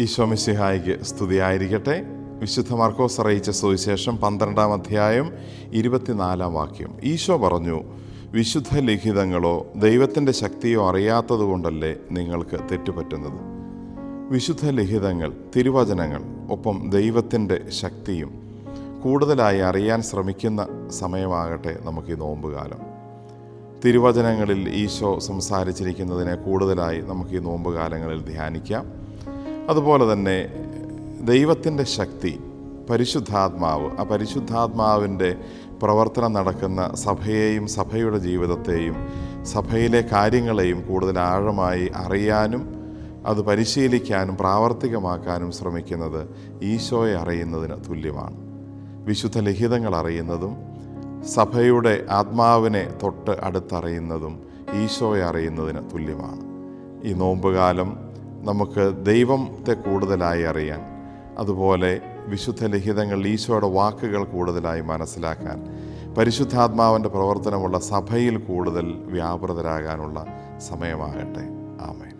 ഈശോ മിശിഹായിക്ക് സ്തുതിയായിരിക്കട്ടെ. വിശുദ്ധ മർക്കോസ് അറിയിച്ച സുവിശേഷം 12-ാം അധ്യായം 24-ാം വാക്യം. ഈശോ പറഞ്ഞു, വിശുദ്ധ ലിഖിതങ്ങളോ ദൈവത്തിൻ്റെ ശക്തിയോ അറിയാത്തതുകൊണ്ടല്ലേ നിങ്ങൾക്ക് തെറ്റുപറ്റുന്നത്. വിശുദ്ധ ലിഖിതങ്ങൾ, തിരുവചനങ്ങൾ, ഒപ്പം ദൈവത്തിൻ്റെ ശക്തിയും കൂടുതലായി അറിയാൻ ശ്രമിക്കുന്ന സമയമാകട്ടെ നമുക്ക് ഈ നോമ്പുകാലം. തിരുവചനങ്ങളിൽ ഈശോ സംസാരിച്ചിരിക്കുന്നതിനെ കൂടുതലായി നമുക്ക് ഈ നോമ്പുകാലങ്ങളിൽ ധ്യാനിക്കാം. അതുപോലെ തന്നെ ദൈവത്തിൻ്റെ ശക്തി, പരിശുദ്ധാത്മാവ്, ആ പരിശുദ്ധാത്മാവിൻ്റെ പ്രവർത്തനം നടക്കുന്ന സഭയെയും സഭയുടെ ജീവിതത്തെയും സഭയിലെ കാര്യങ്ങളെയും കൂടുതൽ ആഴമായി അറിയാനും അത് പരിശീലിക്കാനും പ്രാവർത്തികമാക്കാനും ശ്രമിക്കുന്നത് ഈശോയെ അറിയുന്നതിന് തുല്യമാണ്. വിശുദ്ധ ലിഖിതങ്ങൾ അറിയുന്നതും സഭയുടെ ആത്മാവിനെ തൊട്ട് അടുത്തറിയുന്നതും ഈശോയെ അറിയുന്നതിന് തുല്യമാണ്. ഈ നോമ്പുകാലം നമുക്ക് ദൈവത്തെ കൂടുതലായി അറിയാൻ, അതുപോലെ വിശുദ്ധ ലിഖിതങ്ങൾ ഈശോയുടെ വാക്കുകൾ കൂടുതലായി മനസ്സിലാക്കാൻ, പരിശുദ്ധാത്മാവിൻ്റെ പ്രവർത്തനമുള്ള സഭയിൽ കൂടുതൽ വ്യാപൃതരാകാനുള്ള സമയമാകട്ടെ. ആമേൻ.